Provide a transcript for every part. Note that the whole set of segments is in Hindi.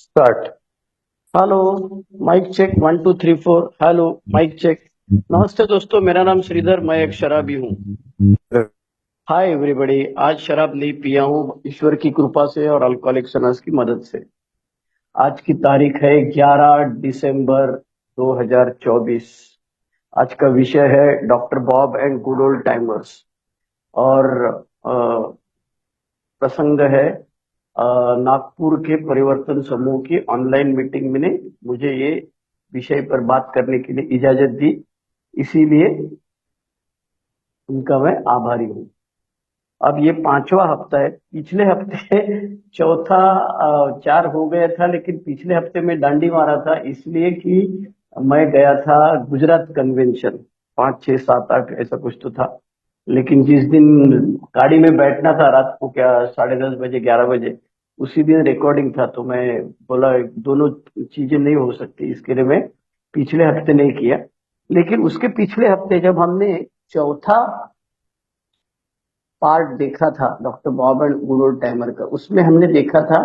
Start. Hello. Mic check 1 2 3 4। Hello, mic check. नमस्ते दोस्तों, मेरा नाम श्रीधर, मैं एक शराबी हूँ। Hi everybody. आज शराब नहीं पिया हूँ, ईश्वर की कृपा से और अल्कोहलिक्स अनोनिमस की मदद से। आज की तारीख है 11 दिसंबर 2024। आज का विषय है doctor Bob and good old timers. और प्रसंग है नागपुर के परिवर्तन समूह की ऑनलाइन मीटिंग में ने मुझे ये विषय पर बात करने के लिए इजाजत दी, इसीलिए उनका मैं आभारी हूँ। अब ये 5वां हफ्ता है। पिछले हफ्ते चौथा 4 हो गया था, लेकिन पिछले हफ्ते में डांडी मारा था इसलिए कि मैं गया था गुजरात कन्वेंशन। 5 6 7 8 ऐसा कुछ तो था। लेकिन जिस दिन गाड़ी में बैठना था रात को, क्या 10:30 बजे 11 बजे, उसी दिन रिकॉर्डिंग था, तो मैं बोला दोनों चीजें नहीं हो सकती, इसके लिए मैं पिछले हफ्ते नहीं किया। लेकिन उसके पिछले हफ्ते जब हमने चौथा पार्ट देखा था doctor Bob and good timer का, उसमें हमने देखा था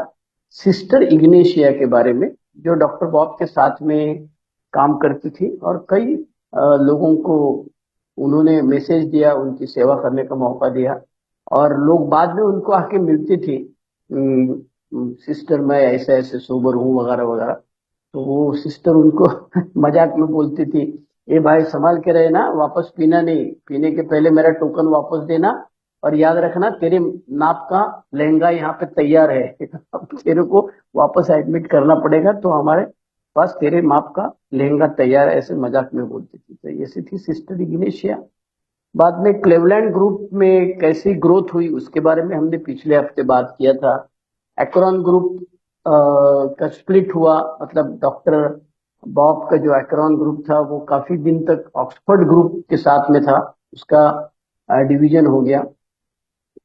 सिस्टर इग्नेशिया के बारे में, जो डॉक्टर बॉब के साथ में काम करती थी और कई लोगों को उन्होंने मैसेज दिया, उनकी सेवा करने का मौका दिया। और लोग बाद में उनको आके मिलती थी, सिस्टर मैं ऐसे ऐसे सोबर हूँ वगैरह वगैरह। तो वो सिस्टर उनको मजाक में बोलती थी, ए भाई संभाल के रहे ना, वापस पीना नहीं, पीने के पहले मेरा टोकन वापस देना, और याद रखना तेरे नाप का लहंगा यहाँ पे तैयार है। अब तेरे को वापस एडमिट करना पड़ेगा, तो हमारे पास तेरे माप का लहंगा तैयार है, ऐसे मजाक में बोलती थी। तो ऐसी थी सिस्टर इग्नेशिया। बाद में क्लेवलैंड ग्रुप में कैसी ग्रोथ हुई उसके बारे में हमने पिछले हफ्ते बात किया था। एक्रोन ग्रुप का स्प्लिट हुआ, मतलब डॉक्टर बॉब का जो एक्रोन ग्रुप था वो काफी दिन तक ऑक्सफोर्ड ग्रुप के साथ में था, उसका डिवीजन हो गया।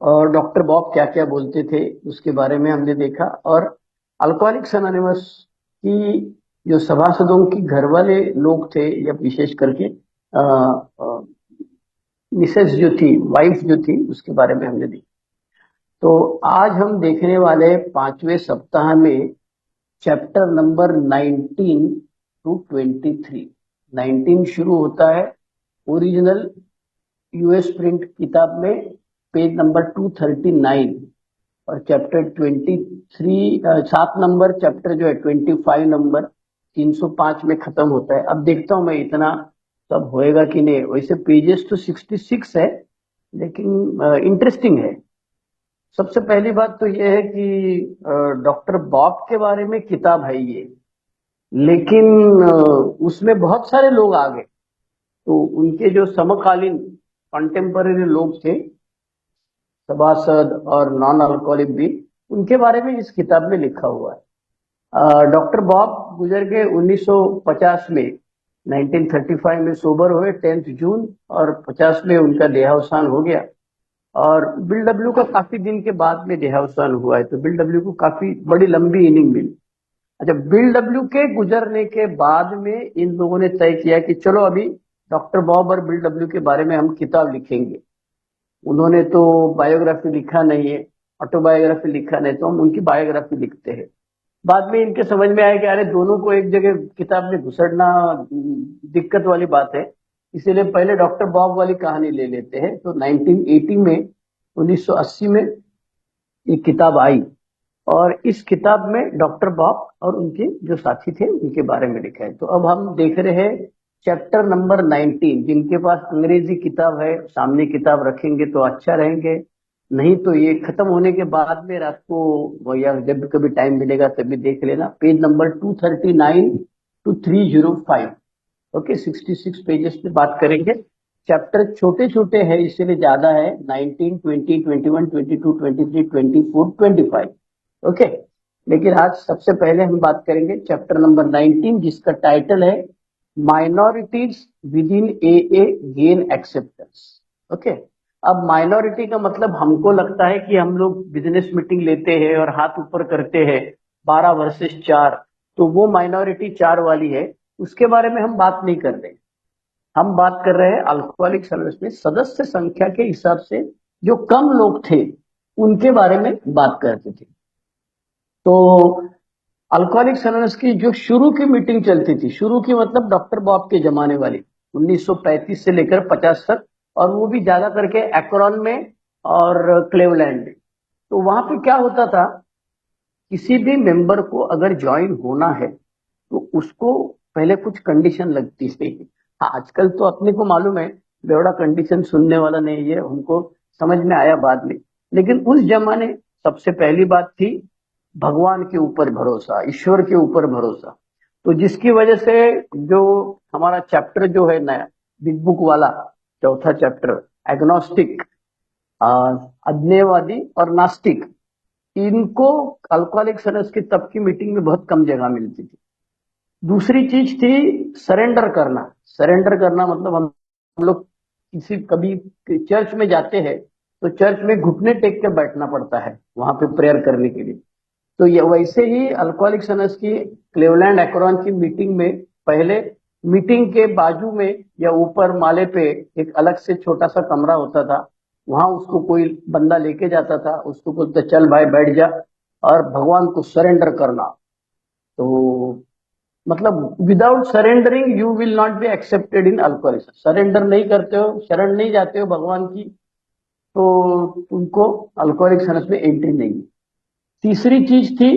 और डॉक्टर बॉब क्या क्या बोलते थे उसके बारे में हमने देखा। और अल्कोहलिक्स अनोनिमस की जो सभासदों की घर वाले लोग थे, या विशेष करके मिसेस जो थी, वाइफ जो थी, उसके बारे में हमने देखा। तो आज हम देखने वाले 5वें सप्ताह में चैप्टर नंबर 19 to 23। 19 शुरू होता है ओरिजिनल यूएस प्रिंट किताब में पेज नंबर 239। और चैप्टर 23 7 नंबर चैप्टर जो है 25 नंबर 305 में खत्म होता है। अब देखता हूं मैं इतना सब होएगा कि नहीं। वैसे पेजेस तो 66 है, लेकिन इंटरेस्टिंग है। सबसे पहली बात तो ये है कि डॉक्टर बॉब के बारे में किताब है ये, लेकिन उसमें बहुत सारे लोग आ गए। तो उनके जो समकालीन कंटेम्पररी लोग थे, सभासद और नॉन अल्कोहलिक भी, उनके बारे में इस किताब में लिखा हुआ है। डॉक्टर बॉब गुजर गए 1950 में। 1935 में सोबर हुए 10 जून, और 50 में उनका देहावसान हो गया। और बिल डब्ल्यू का काफी दिन के बाद में देहावसान हुआ है, तो बिल डब्ल्यू को काफी बड़ी लंबी इनिंग मिली। अच्छा, बिल डब्ल्यू के गुजरने के बाद में इन लोगों ने तय किया कि चलो अभी डॉक्टर बॉब और बिल डब्ल्यू के बारे में हम किताब लिखेंगे। उन्होंने तो बायोग्राफी लिखा नहीं है, ऑटोबायोग्राफी लिखा नहीं, तो हम उनकी बायोग्राफी लिखते हैं। बाद में इनके समझ में आया कि अरे दोनों को एक जगह किताब में घुसड़ना दिक्कत वाली बात है, इसीलिए पहले डॉक्टर बॉब वाली कहानी ले लेते हैं। तो 1980 में 1980 में ये किताब आई, और इस किताब में डॉक्टर बॉब और उनके जो साथी थे उनके बारे में लिखा है। तो अब हम देख रहे हैं चैप्टर नंबर 19। जिनके पास अंग्रेजी किताब है सामने किताब रखेंगे तो अच्छा रहेंगे, नहीं तो ये खत्म होने के बाद में रात को या जब भी कभी टाइम मिलेगा तभी देख लेना। Page number 239 to 305। Okay, 66 pages पे बात करेंगे। चैप्टर छोटे छोटे हैं इसीलिए ज्यादा है, 19 20 21 22 23 24 25। ओके, लेकिन आज सबसे पहले हम बात करेंगे चैप्टर नंबर 19, जिसका टाइटल है minorities with in A gain acceptance. Okay, अब माइनॉरिटी का मतलब हमको लगता है कि हम लोग बिजनेस मीटिंग लेते हैं और हाथ ऊपर करते हैं 12 वर्सेस 4, तो वो माइनॉरिटी 4 वाली है। उसके बारे में हम बात नहीं कर रहे। हम बात कर रहे हैं अल्कोहलिक्स एनोनिमस में सदस्य संख्या के हिसाब से जो कम लोग थे उनके बारे में बात करते थे। तो अल्कोहलिक्स एनोनिमस की जो शुरू की मीटिंग चलती थी, शुरू की मतलब डॉक्टर बॉब के जमाने वाली, 1935 से लेकर 50 तक, और वो भी ज्यादा करके एक्रोन में और क्लेवलैंड में। तो वहां पे क्या होता था, किसी भी मेंबर को अगर ज्वाइन होना है तो उसको पहले कुछ कंडीशन लगती थी। हाँ, आजकल तो अपने को मालूम है बेवड़ा कंडीशन सुनने वाला नहीं है, हमको समझ में आया बाद में। लेकिन उस जमाने सबसे पहली बात थी भगवान के ऊपर भरोसा, ईश्वर के ऊपर भरोसा। तो जिसकी वजह से जो हमारा चैप्टर जो है नया बिग बुक वाला, चौथा चैप्टर, एग्नोस्टिक, अज्ञेयवादी और नास्तिक, इनको अल्कोहलिक्स एनोनिमस की तब की मीटिंग में बहुत कम जगह मिलती थी। दूसरी चीज थी सरेंडर करना। सरेंडर करना मतलब हम लोग किसी कभी चर्च में जाते हैं तो चर्च में घुटने टेक के बैठना पड़ता है वहां पे प्रेयर करने के लिए। तो ये वैसे ही अल्कोहलिक्स एनोनिमस की क्लेवलैंड एक्रोन की मीटिंग में पहले मीटिंग के बाजू में या ऊपर माले पे एक अलग से छोटा सा कमरा होता था, वहां उसको कोई बंदा लेके जाता था, उसको बोलते चल भाई बैठ जा और भगवान को सरेंडर करना। तो मतलब without surrendering you will not be accepted in alcoholics. Surrender नहीं करते हो, शरण नहीं जाते हो भगवान की, तो तुमको अल्कोहलिक्स एनोनिमस में एंट्री नहीं है। तीसरी चीज थी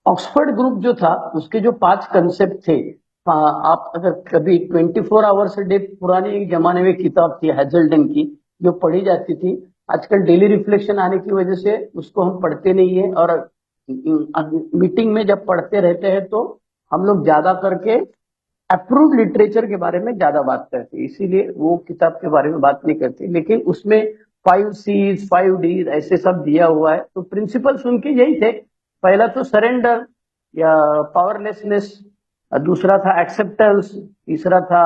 ऑक्सफोर्ड ग्रुप जो था, उसके जो 5 कंसेप्ट थे। आप अगर कभी 24 आवर्स डे पुरानी एक जमाने में किताब थी हैजल्डन की, जो पढ़ी जाती थी, आजकल डेली रिफ्लेक्शन आने की वजह से उसको हम पढ़ते नहीं है, और मीटिंग में जब पढ़ते रहते हैं तो हम लोग ज्यादा करके अप्रूव्ड लिटरेचर के बारे में ज्यादा बात करते हैं, इसीलिए वो किताब के बारे में बात नहीं करते। लेकिन उसमें 5 C's 5 D's ऐसे सब दिया हुआ है, तो प्रिंसिपल्स उनके यही थे। पहला तो सरेंडर या पावरलेसनेस, दूसरा था एक्सेप्टेंस, तीसरा था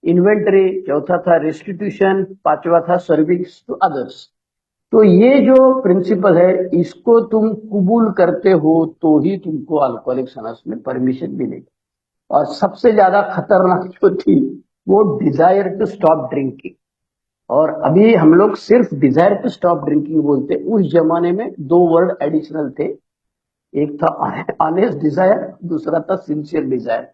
इन्वेंटरी, चौथा था रेस्टिट्यूशन, पांचवा था सर्विस टू अदर्स। तो ये जो प्रिंसिपल है, इसको तुम कबूल करते हो तो ही तुमको अल्कोहलिक्स एनोनिमस में परमिशन मिलेगी। और सबसे ज्यादा खतरनाक जो थी वो डिजायर टू स्टॉप ड्रिंकिंग। और अभी हम लोग सिर्फ डिजायर टू स्टॉप ड्रिंकिंग बोलते, उस जमाने में 2 वर्ड एडिशनल थे, एक था ऑनेस्ट डिजायर, दूसरा था सिंसियर डिजायर।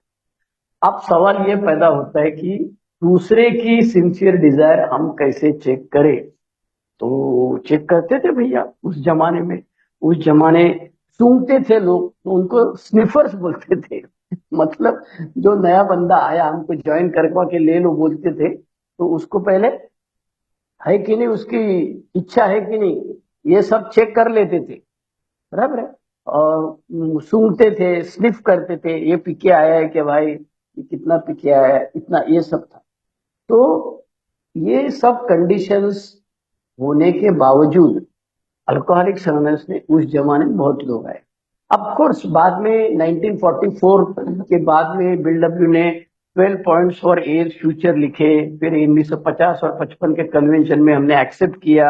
अब सवाल ये पैदा होता है कि दूसरे की सिंसियर डिजायर हम कैसे चेक करें। तो चेक करते थे भैया उस जमाने में। उस जमाने सूंघते थे लोग तो उनको स्निफर्स बोलते थे मतलब जो नया बंदा आया हमको ज्वाइन करवा के ले लो बोलते थे, तो उसको पहले है कि नहीं, उसकी इच्छा है कि नहीं, ये सब चेक कर लेते थे, बराबर है। और सूंघते थे, स्निफ करते थे, ये पी के आया है कि भाई, ये कितना पी के आया है, इतना, ये सब था। तो ये सब कंडीशंस होने के बावजूद अल्कोहलिक्स एनोनिमस में उस जमाने में बहुत लोग आए। ऑफ कोर्स बाद में 1944 के बाद में बिल डब्ल्यू ने 12 पॉइंट्स फॉर एज फ्यूचर लिखे, फिर 1950 और 55 के कन्वेंशन में हमने एक्सेप्ट किया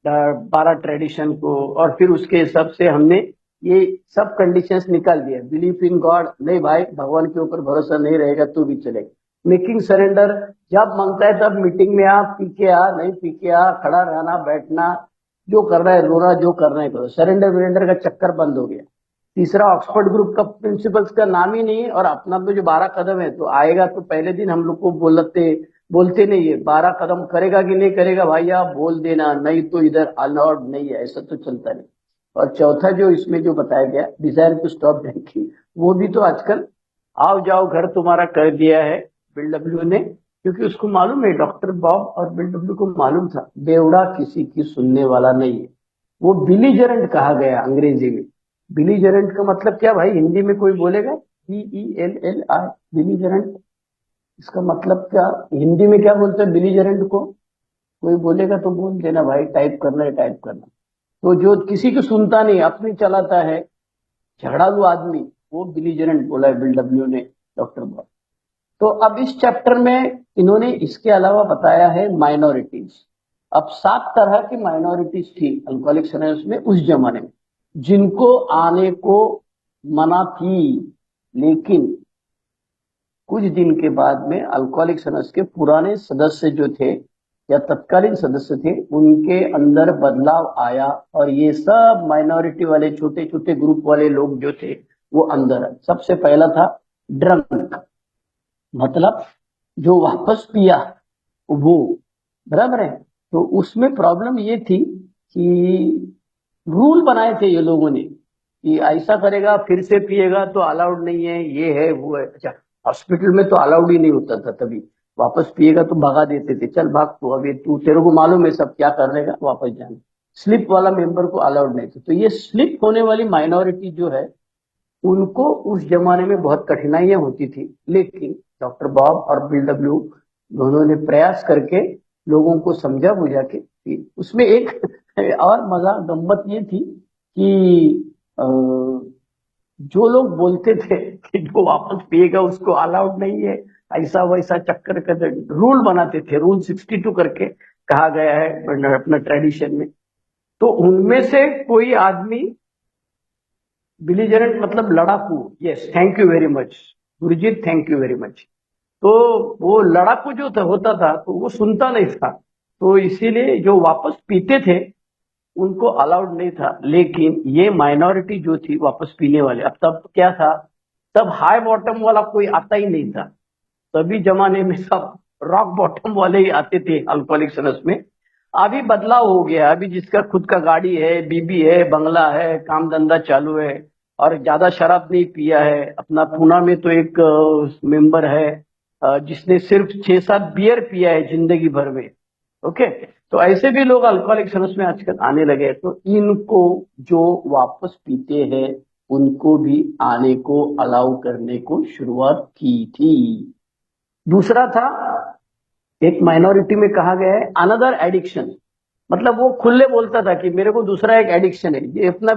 12 ट्रेडिशन को, और फिर उसके हिसाब से हमने ये सब कंडीशंस निकाल दिया। बिलीफ इन गॉड, नहीं भाई भगवान के ऊपर भरोसा नहीं रहेगा तो भी चलेगा। मेकिंग सरेंडर, जब मांगता है तब मीटिंग में आ, पी के आ, नहीं पी के आ, खड़ा रहना बैठना, जो कर रहा है रोना, जो करना है करो, सरेंडर विरेंडर का चक्कर बंद हो गया। तीसरा ऑक्सफोर्ड ग्रुप का प्रिंसिपल्स का नाम ही नहीं है, और अपना तो जो 12 कदम है, तो आएगा तो पहले दिन हम लोग को बोलते बोलते नहीं है 12 कदम करेगा कि नहीं करेगा, भाई आप बोल देना, नहीं तो इधर अलाउड नहीं है, ऐसा तो चलता नहीं। और चौथा जो इसमें जो बताया गया डिजायर टू स्टॉप ड्रिंकिंग, वो भी तो आजकल आओ जाओ घर तुम्हारा कर दिया है बिल डब्ल्यू ने, क्योंकि उसको मालूम है, डॉक्टर बॉब और बिल डब्ल्यू को मालूम था बेवड़ा किसी की सुनने वाला नहीं है। वो बिलीजरेंट कहा गया अंग्रेजी में। बिलीजरेंट का मतलब क्या भाई, हिंदी में कोई बोलेगा? BELLI, बिलीजरेंट, इसका मतलब क्या? हिंदी में क्या बोलते हैं बिलीजरेंट को? कोई बोलेगा तो बोल देना भाई, टाइप करना है टाइप करना। तो जो किसी को सुनता नहीं, अपनी चलाता है, झगड़ालू आदमी, वो बिलीजरेंट बोला है बिल डब्ल्यू ने, डॉक्टर बॉब। तो अब इस चैप्टर में इन्होंने इसके अलावा बताया है माइनॉरिटीज। अब 7 तरह की माइनॉरिटीज थी अल्कोहलिक्स एनोनिमस में उस जमाने में, जिनको आने को मना थी। लेकिन कुछ दिन के बाद में अल्कोहलिक्स एनोनिमस के पुराने सदस्य जो थे, या तत्कालीन सदस्य थे उनके अंदर बदलाव आया और ये सब माइनॉरिटी वाले छोटे छोटे ग्रुप वाले लोग जो थे वो अंदर आए। सबसे पहला था ड्रंक, मतलब जो वापस पिया वो, बराबर है। तो उसमें प्रॉब्लम ये थी कि रूल बनाए थे ये लोगों ने कि ऐसा करेगा फिर से पिएगा तो अलाउड नहीं है, ये है वो है। अच्छा, हॉस्पिटल में तो अलाउड ही नहीं होता था तभी, वापस पिएगा तो भगा देते थे, चल भाग तू, अभी तू, तेरे को मालूम है सब क्या कर लेगा, वापस जाना। स्लिप वाला मेंबर को अलाउड नहीं था। तो ये स्लिप होने वाली माइनॉरिटी जो है उनको उस जमाने में बहुत कठिनाइयां होती थी, लेकिन डॉक्टर बॉब और बिल डब्ल्यू दोनों ने प्रयास करके लोगों को समझा बुझा के उसमें एक और मजा गम्मत ये थी कि जो लोग बोलते थे कि जो वापस पिएगा उसको अलाउड नहीं है, ऐसा वैसा चक्कर कर रूल बनाते थे, रूल 62 करके कहा गया है अपना ट्रेडिशन में। तो उनमें से कोई आदमी बिलीजरेंट मतलब लड़ाकू, yes thank you very much Gurujeet, thank you very much. तो वो लड़ाकू जो था होता था तो वो सुनता नहीं था, तो इसीलिए जो वापस पीते थे उनको अलाउड नहीं था। लेकिन ये माइनॉरिटी जो थी वापस पीने वाले, अब तब क्या था, तब हाई बॉटम वाला कोई आता ही नहीं था, तभी जमाने में सब रॉक बॉटम वाले ही आते थे अल्कोहलिक सनस में। अभी बदलाव हो गया, अभी जिसका खुद का गाड़ी है, बीबी है, बंगला है, काम धंधा चालू है और ज्यादा शराब नहीं पिया है। अपना पूना में तो एक मेंबर है जिसने सिर्फ 6-7 बियर पिया है जिंदगी भर में। ओके, तो ऐसे भी लोग अल्कोहलिक सनस में आजकल आने लगे। तो इनको जो वापस पीते हैं उनको भी आने को अलाउ करने को शुरुआत की थी। दूसरा था, एक माइनॉरिटी में कहा गया है अनदर एडिक्शन, मतलब वो खुले बोलता था कि मेरे को दूसरा एक एडिक्शन है, ये अपना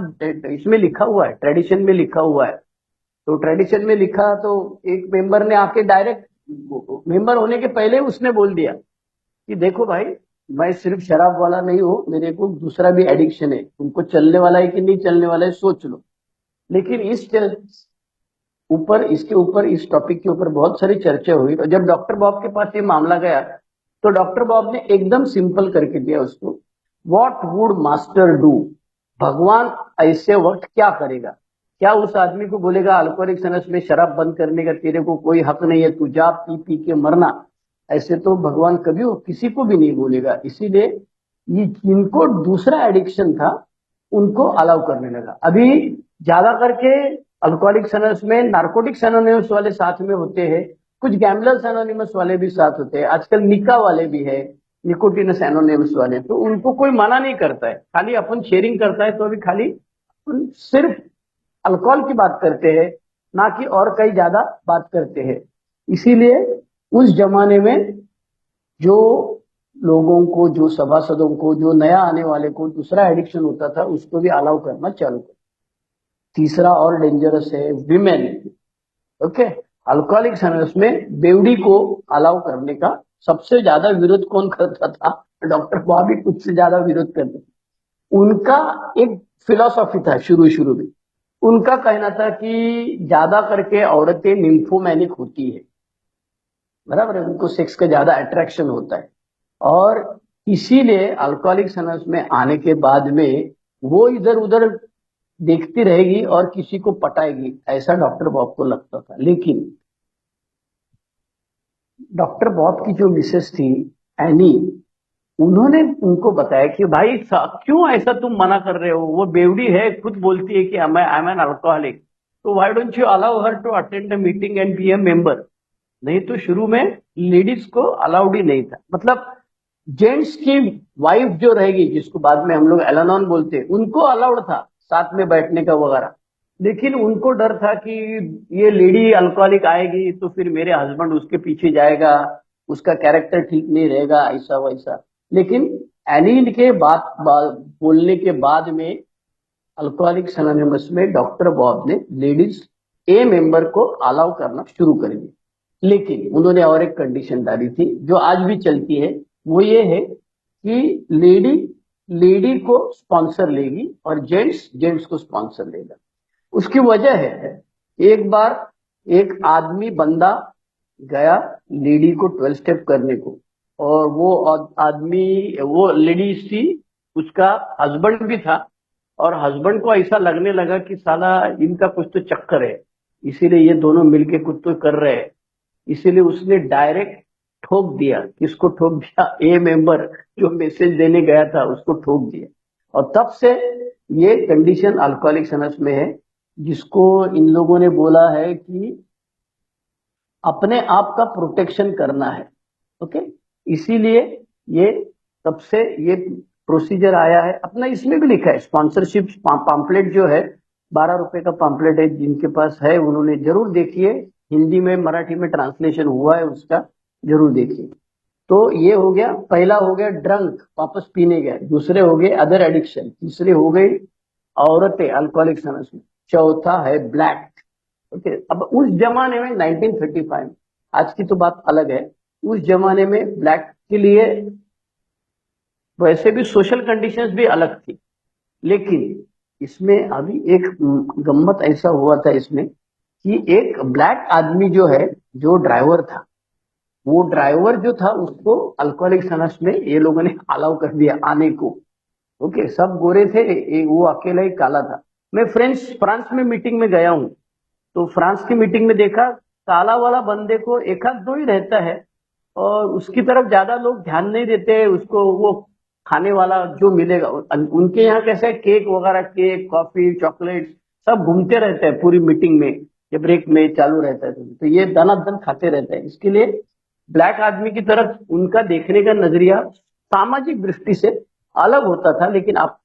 इसमें लिखा हुआ है, ट्रेडिशन में लिखा हुआ है। तो ट्रेडिशन में लिखा तो एक मेंबर ने आके डायरेक्ट, मेंबर होने के पहले उसने बोल दिया कि देखो भाई, मैं सिर्फ शराब वाला नहीं हूं, मेरे को दूसरा भी एडिक्शन है, तुमको चलने वाला है कि नहीं चलने वाला है सोच लो। लेकिन इसके ऊपर इस टॉपिक के ऊपर बहुत सारी चर्चा हुई और जब डॉक्टर बॉब के पास ये मामला गया तो डॉक्टर बॉब ने एकदम सिंपल करके दिया उसको, व्हाट वुड मास्टर डू, भगवान ऐसे वक्त क्या करेगा। क्या उस आदमी को बोलेगा अल्कोहलिक सनस में शराब बंद करने का तेरे को कोई हक नहीं है, तू जा पी पी के मरना, ऐसे तो भगवान कभी किसी को भी नहीं बोलेगा। इसीलिए ये जिनको दूसरा एडिक्शन था उनको अलाउ करने लगा। अभी ज्यादा करके अल्कोहलिक्स एनोनिमस में नार्कोटिक्स एनोनिमस वाले साथ में होते हैं, कुछ गैम्बलर्स एनोनिमस वाले भी साथ होते हैं, आजकल निका वाले भी है, निकोटिनस एनोनिमस वाले। तो उनको कोई मना नहीं करता है, खाली अपन शेयरिंग करता है तो अभी खाली सिर्फ अल्कोहल की बात करते हैं, ना कि और कई ज्यादा बात करते हैं। इसीलिए उस जमाने में जो लोगों को, जो सभासदों को, जो नया आने वाले को दूसरा एडिक्शन होता था उसको भी अलाउ करना चालू कर। तीसरा और डेंजरस है विमेन। ओके, अल्कोहलिक सनस में बेवड़ी को अलाउ करने का सबसे ज्यादा विरोध कौन करता था, डॉक्टर बॉबी खुद से ज्यादा विरोध करते थे। उनका एक फिलॉसफी था शुरू शुरू में, उनका कहना था कि ज्यादा करके औरतें निम्फोमैनिक होती है, बराबर है, उनको सेक्स का ज्यादा अट्रैक्शन होता है और इसीलिए अल्कोहलिक सनस में आने के बाद में वो इधर उधर देखती रहेगी और किसी को पटाएगी, ऐसा डॉक्टर बॉब को लगता था। लेकिन डॉक्टर बॉब की जो मिसेस थी एनी, उन्होंने उनको बताया कि भाई क्यों ऐसा तुम मना कर रहे हो, वो बेवड़ी है, खुद बोलती है कि आई एम एन अल्कोहलिक, तो why don't you allow her to attend the meeting and be a member. नहीं तो शुरू में लेडीज को अलाउड ही नहीं था, मतलब जेंट्स की वाइफ जो रहेगी जिसको बाद में हम लोग एलानॉन बोलते हैं उनको अलाउड था साथ में बैठने का वगैरह। लेकिन उनको डर था कि ये लेडी अल्कोहलिक आएगी तो फिर मेरे हस्बैंड उसके पीछे जाएगा, उसका कैरेक्टर ठीक नहीं रहेगा, ऐसा वैसा। लेकिन एनी के बोलने के बाद में अल्कोहलिक्स एनोनिमस में डॉक्टर बॉब ने लेडीज ए मेंबर को अलाउ करना शुरू कर दिया। लेकिन उन्होंने और एक कंडीशन डाली थी जो आज भी चलती है, वो ये है कि लेडी लेडी को स्पॉन्सर लेगी और जेंट्स जेंट्स को स्पॉन्सर लेगा। उसकी वजह है, एक बार एक आदमी बंदा गया लेडी को 12 स्टेप करने को, और वो आदमी, वो लेडीज थी, उसका हस्बैंड भी था, और हस्बैंड को ऐसा लगने लगा कि साला इनका कुछ तो चक्कर है, इसीलिए ये दोनों मिलके कुछ तो कर रहे हैं। इसीलिए उसने डायरेक्ट ठोक दिया। किसको ठोक दिया? ए मेंबर जो मैसेज देने गया था उसको ठोक दिया। और तब से ये कंडीशन अल्कोहलिक सनस में है, जिसको इन लोगों ने बोला है कि अपने आप का प्रोटेक्शन करना है। ओके, इसीलिए ये तब से ये प्रोसीजर आया है। अपना इसमें भी लिखा है स्पॉन्सरशिप पम्पलेट जो है, 12 रुपए का पम्पलेट है, जिनके पास है उन्होंने जरूर देखिए। हिंदी में मराठी में ट्रांसलेशन हुआ है उसका, जरूर देखिए। तो ये हो गया, पहला हो गया ड्रंक, वापस पीने गए। दूसरे हो गए अदर एडिक्शन। तीसरे हो गई औरतें अल्कोहलिक सनस में। चौथा है ब्लैक। ओके, अब उस जमाने में 1935, आज की तो बात अलग है। उस जमाने में ब्लैक के लिए वैसे भी सोशल कंडीशंस भी अलग थी, लेकिन इसमें अभी एक गम्मत ऐसा हुआ था इसमें कि एक ब्लैक आदमी जो है, जो ड्राइवर था, वो ड्राइवर जो था उसको अल्कोहलिक सनस में ये लोगों ने अलाउ कर दिया आने को। ओके, सब गोरे थे, वो अकेला ही काला था। मैं फ्रांस में मीटिंग में गया हूँ, तो फ्रांस की मीटिंग में देखा काला वाला बंदे को एक आध दो ही रहता है, और उसकी तरफ ज्यादा लोग ध्यान नहीं देते हैं उसको। वो खाने वाला जो मिलेगा, उनके यहाँ कैसे है, केक वगैरह, केक कॉफी चॉकलेट सब घूमते रहते हैं पूरी मीटिंग में, ये ब्रेक में चालू रहता है। तो ये दनादन खाते रहते हैं। इसके लिए ब्लैक आदमी की तरफ उनका देखने का नजरिया सामाजिक दृष्टि से अलग होता था, लेकिन अब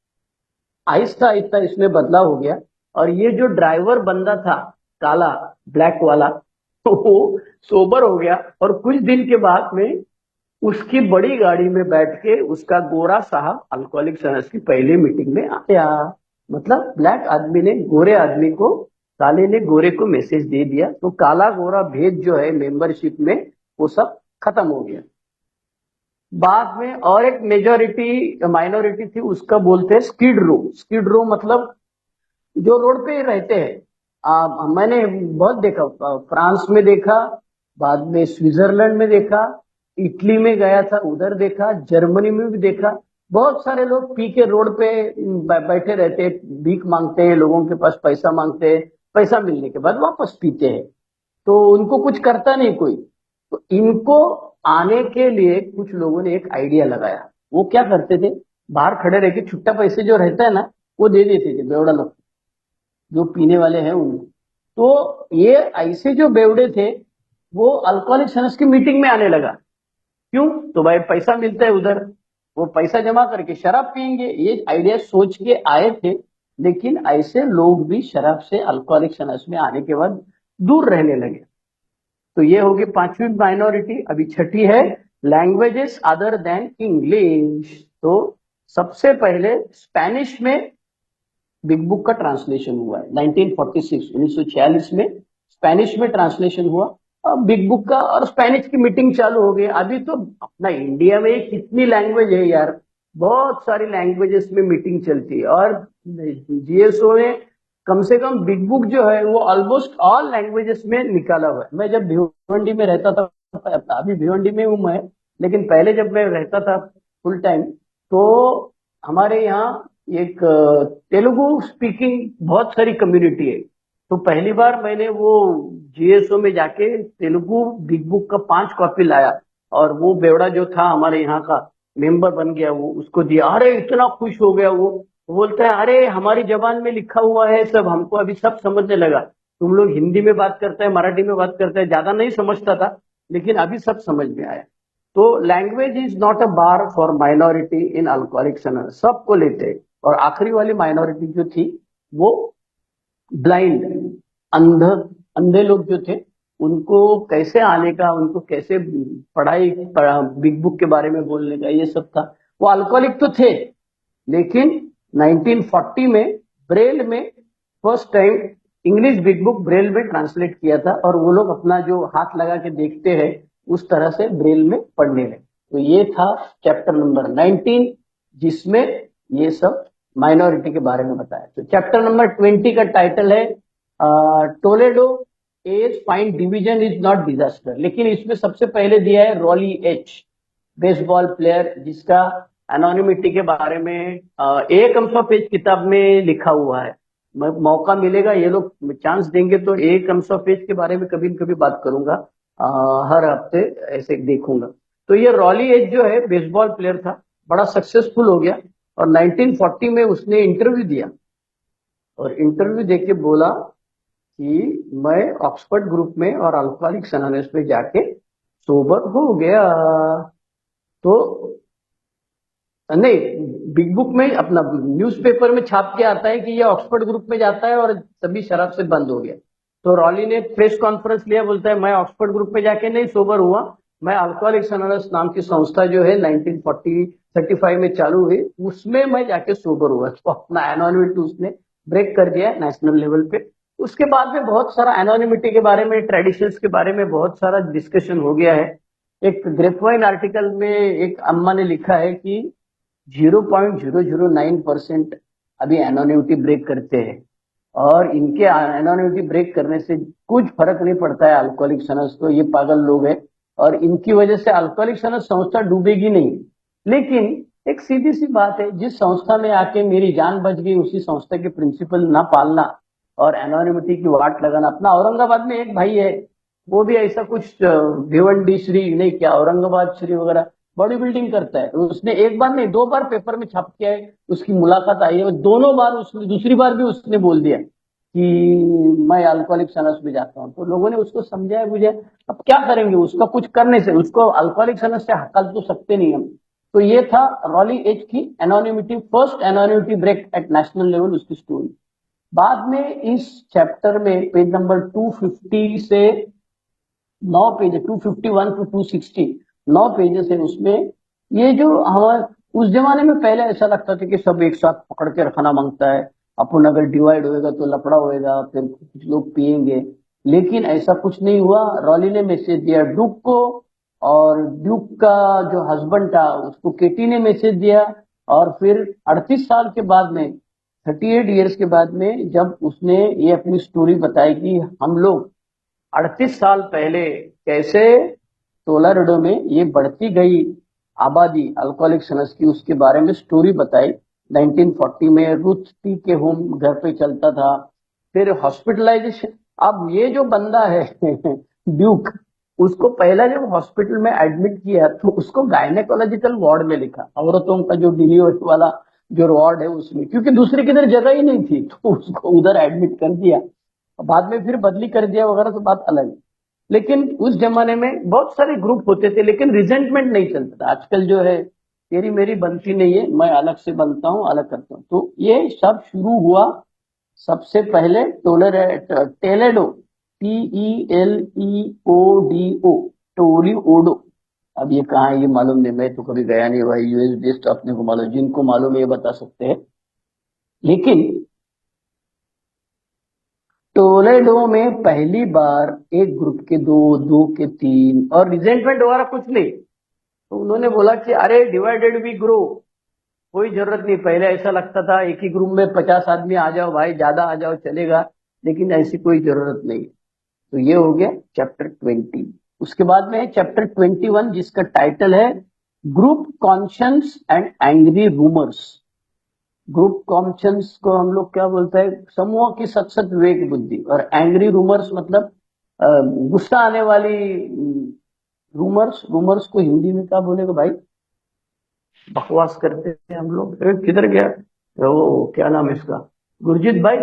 आहिस्ता आहिस्ता इसमें बदलाव हो गया। और ये जो ड्राइवर बंदा था, काला ब्लैक वाला, तो वो सोबर हो गया, और कुछ दिन के बाद में उसकी बड़ी गाड़ी में बैठ के उसका गोरा साहब अल्कोहलिक सनस की पहली मीटिंग में आया। मतलब ब्लैक आदमी ने गोरे आदमी को, काले ने गोरे को मैसेज दे दिया, तो काला गोरा भेद जो है मेंबरशिप में, वो सब खत्म हो गया। बाद में और एक मेजोरिटी माइनॉरिटी थी, उसका बोलते हैं स्किड रो। स्किड रो मतलब जो रोड पे रहते हैं। मैंने बहुत देखा, फ्रांस में देखा, बाद में स्विट्जरलैंड में देखा, इटली में गया था उधर देखा, जर्मनी में भी देखा। बहुत सारे लोग पी के रोड पे बैठे रहते हैं, भीख मांगते हैं, लोगों के पास पैसा मांगते हैं, पैसा मिलने के बाद वापस पीते हैं। तो उनको कुछ करता नहीं कोई। तो इनको आने के लिए कुछ लोगों ने एक आइडिया लगाया। वो क्या करते थे, बाहर खड़े रह के छुट्टा पैसे जो रहता है ना, वो दे देते थे बेवड़ा लोग, जो पीने वाले हैं उनको। तो ये ऐसे जो बेवड़े थे, वो अल्कोहलिक सनस की मीटिंग में आने लगा। क्यों? तो भाई पैसा मिलता है उधर, वो पैसा जमा करके शराब पियेंगे, ये आइडिया सोच के आए थे। लेकिन ऐसे लोग भी शराब से अल्कोहलिक सनस में आने के बाद दूर रहने लगे। तो ये होगी पांचवी माइनॉरिटी। अभी छठी है लैंग्वेजेस अदर देन इंग्लिश। तो सबसे पहले स्पेनिश में बिग बुक का ट्रांसलेशन हुआ है 1946, 1946 में स्पेनिश में ट्रांसलेशन हुआ। अब बिग बुक का और स्पेनिश की मीटिंग चालू हो गई। अभी तो अपना इंडिया में कितनी लैंग्वेज है यार, बहुत सारी लैंग्वेजेस में मीटिंग चलती है। और जीएसओ ने कम से कम बिग बुक जो है वो ऑलमोस्ट ऑल लैंग्वेजेस में निकाला हुआ है। मैं जब भिवंडी में रहता था, अभी भिवंडी में हूं मैं, लेकिन पहले जब मैं रहता था फुल टाइम, तो हमारे यहाँ एक तेलुगु स्पीकिंग बहुत सारी कम्युनिटी है। तो पहली बार मैंने वो जीएसओ में जाके तेलुगु बिग बुक का 5 कॉपी लाया, और वो बेवड़ा जो था हमारे यहाँ का मेंबर बन गया, वो उसको दिया। अरे इतना खुश हो गया वो बोलता है अरे हमारी जबान में लिखा हुआ है सब, हमको अभी सब समझने लगा। तुम लोग हिंदी में बात करते हैं, मराठी में बात करते हैं, ज्यादा नहीं समझता था, लेकिन अभी सब समझ में आया। तो language is not a bar for minority in alcoholic sons, सबको लेते हैं। और आखिरी वाली माइनॉरिटी जो थी, वो ब्लाइंड, अंध, अंधे लोग जो थे, उनको कैसे आने का, उनको कैसे बिग बुक के बारे में बोलने का, ये सब था। वो अल्कोहलिक तो थे, लेकिन 1940 में ब्रेल में first time English big book Braille में ट्रांसलेट किया था, और वो लोग अपना जो हाथ लगा के देखते हैं उस तरह से ब्रेल में पढ़ने लगे। तो ये था चैप्टर नंबर 19, जिसमें ये सब माइनॉरिटी के बारे में बताया। तो चैप्टर नंबर 20 का टाइटल है Toledo as find division is not disaster. लेकिन इसमें सबसे पहले दिया है रॉली एच। बेसबॉल प्लेयर जिसका एनोनिमिटी के बारे में एक 100 पेज किताब में लिखा हुआ है। मौका मिलेगा, ये लोग चांस देंगे तो एक 100 पेज के बारे में कभी न कभी बात करूंगा, हर हफ्ते ऐसे देखूंगा। तो ये रॉली एज जो है बेसबॉल प्लेयर था, बड़ा सक्सेसफुल हो गया और 1940 में उसने इंटरव्यू दिया और इंटरव्यू देके बोला कि मैं ऑक्सफोर्ड ग्रुप में और अल्कोहलिक्स एनोनिमस में जाके सोबर हो गया। तो नहीं, बिग बुक में अपना न्यूज़पेपर में छाप के आता है कि ये ऑक्सफोर्ड ग्रुप में जाता है और सभी शराब से बंद हो गया। तो रॉली ने प्रेस कॉन्फ्रेंस लिया, बोलता है मैं ऑक्सफोर्ड ग्रुप में जाके नहीं सोबर हुआ, मैं अल्कोहलिक्स एनोनिमस नाम की संस्था जो है 1935 में चालू हुई, उसमें मैं जाके सोबर हुआ। तो अपना एनोनिमिटी उसने ब्रेक कर दिया नेशनल लेवल पे। उसके बाद में बहुत सारा एनोनिमिटी के बारे में, ट्रेडिशंस के बारे में बहुत सारा डिस्कशन हो गया है। एक ग्रेपवाइन आर्टिकल में एक अम्मा ने लिखा है कि 0.009% अभी एनोनिमिटी ब्रेक करते हैं और इनके एनोनिमिटी ब्रेक करने से कुछ फर्क नहीं पड़ता है अल्कोहलिक्स एनोनिमस को, ये पागल लोग हैं और इनकी वजह से अल्कोहलिक्स एनोनिमस संस्था डूबेगी नहीं। लेकिन एक सीधी सी बात है, जिस संस्था में आके मेरी जान बच गई उसी संस्था के प्रिंसिपल ना पालना और एनोनिमिटी की वाट लगाना। अपना औरंगाबाद में एक भाई है, वो भी ऐसा कुछ भिवंडी श्री नहीं, क्या औरंगाबाद श्री वगैरह बॉडी बिल्डिंग करता है। उसने एक बार नहीं 2 बार पेपर में छाप किया है, उसकी मुलाकात आई है, दोनों बार उसने, दूसरी बार भी उसने बोल दिया कि मैं अल्कोहलिक्स एनोनिमस में जाता हूँ। तो लोगों ने उसको समझाया बुझाया, अब क्या करेंगे, उसका कुछ करने से उसको अल्कोहलिक्स एनोनिमस से हकल तो सकते नहीं हम। तो ये था रॉली एच की anonymity, first anonymity break at national level, उसकी स्टोरी। बाद में इस चैप्टर में पेज नंबर 250 से 9 पेज, 251 टू 260, 9 पेजेस है उसमें। ये जो हमारे उस जमाने में पहले ऐसा लगता था कि सब एक साथ पकड़ के रखना मांगता है, अपन अगर डिवाइड होएगा तो लफड़ा होएगा, फिर कुछ लोग पिएंगे। लेकिन ऐसा कुछ नहीं हुआ। रॉली ने मैसेज दिया ड्यूक को और ड्यूक का जो हस्बैंड था उसको केटी ने मैसेज दिया। और फिर 38 साल के बाद में, 38 ईयर्स के बाद में, जब उसने ये अपनी स्टोरी बताई कि हम लोग 38 साल पहले कैसे टोलारेडो में ये बढ़ती गई आबादी अल्कोहलिक्स एनोनिमस की, उसके बारे में स्टोरी बताई। 1940 में रुथ टी के होम घर पे चलता था, फिर हॉस्पिटलाइजेशन। अब ये जो बंदा है ड्यूक, उसको पहला जब हॉस्पिटल में एडमिट किया तो उसको गायनेकोलॉजिकल वार्ड में लिखा, औरतों का जो डिलीवरी वाला जो वार्ड है उसमें, क्योंकि दूसरी किधर जगह ही नहीं थी तो उसको उधर एडमिट कर दिया। बाद में फिर बदली कर दिया वगैरह, तो बात अलग है। लेकिन उस जमाने में बहुत सारे ग्रुप होते थे लेकिन रिजेंटमेंट नहीं चलता था। आजकल जो है तेरी मेरी बनती नहीं है, मैं अलग से बनता हूँ, अलग करता हूँ। तो ये सब शुरू हुआ सबसे पहले टेलेडो, TELEODO, टोलीओडो। अब ये कहाँ है ये मालूम नहीं, मैं तो कभी गया नहीं भाई, यूएस बेस्ड, अपने को मालूम, जिनको मालूम है ये बता सकते हैं। लेकिन टोलेडो में पहली बार एक ग्रुप के दो, दो के तीन, और रिजेंटमेंट वगैरह कुछ नहीं। तो उन्होंने बोला कि अरे डिवाइडेड वी ग्रो, कोई जरूरत नहीं। पहले ऐसा लगता था एक ही ग्रुप में 50 आदमी आ जाओ भाई, ज्यादा आ जाओ चलेगा, लेकिन ऐसी कोई जरूरत नहीं। तो ये हो गया चैप्टर 20। उसके बाद में है चैप्टर 21 जिसका टाइटल है group conscience and angry rumours. Group conscience को हम लोग क्या बोलते हैं, समूह की सत सत विवेक बुद्धि, और एंग्री रूमर्स मतलब गुस्सा आने वाली रूमर्स। रूमर्स को हिंदी में क्या बोलेगा भाई, बकवास करते हैं हम लोग। किधर गया वो, क्या नाम है इसका, गुरजीत भाई।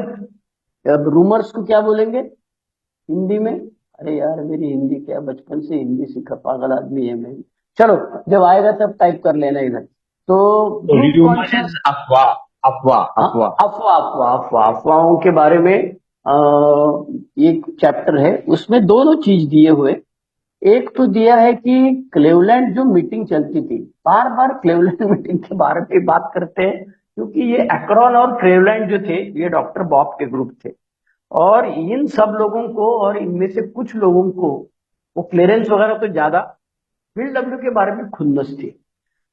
अब रूमर्स को क्या बोलेंगे हिंदी में? अरे यार मेरी हिंदी क्या, बचपन से हिंदी सीखा, पागल आदमी है मैं। चलो जब आएगा तब टाइप कर लेना इधर। तो तो ग्रुप ह्यूमन कॉन्शियस, इज अफवाह, अफवाह, हाँ, अफवाह। अफवाह अफवाह अफवाह, अफवाहों के बारे में एक चैप्टर है, उसमें दोनों चीज दिए हुए। एक तो दिया है कि क्लेवलैंड जो मीटिंग चलती थी, बार बार क्लेवलैंड मीटिंग के बारे में बात करते हैं, क्योंकि ये एक्रोन और क्लेवलैंड जो थे ये डॉक्टर बॉब के ग्रुप थे। और इन सब लोगों को, और इनमें से कुछ लोगों को, वो क्लेरेंस वगैरह तो ज्यादा, बिल डब्ल्यू के बारे में खुन्नस थी।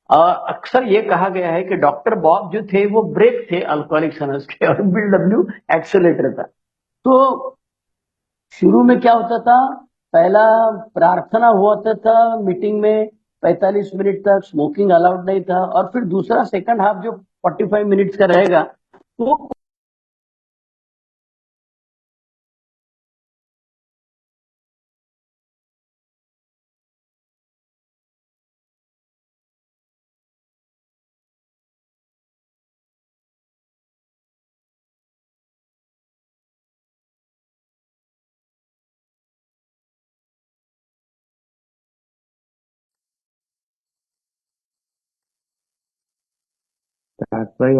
अक्सर ये कहा गया है कि डॉक्टर बॉब जो थे वो ब्रेक थे अल्कोहलिक्स एनोनिमस के और बिल डब्ल्यू एक्सेलेटर था। तो शुरू में क्या होता था, पहला प्रार्थना हुआ था मीटिंग में, 45 मिनट तक स्मोकिंग अलाउड नहीं था, और फिर दूसरा सेकंड हाफ जो 45 मिनट्स का रहेगा वो प्रकाश भाई,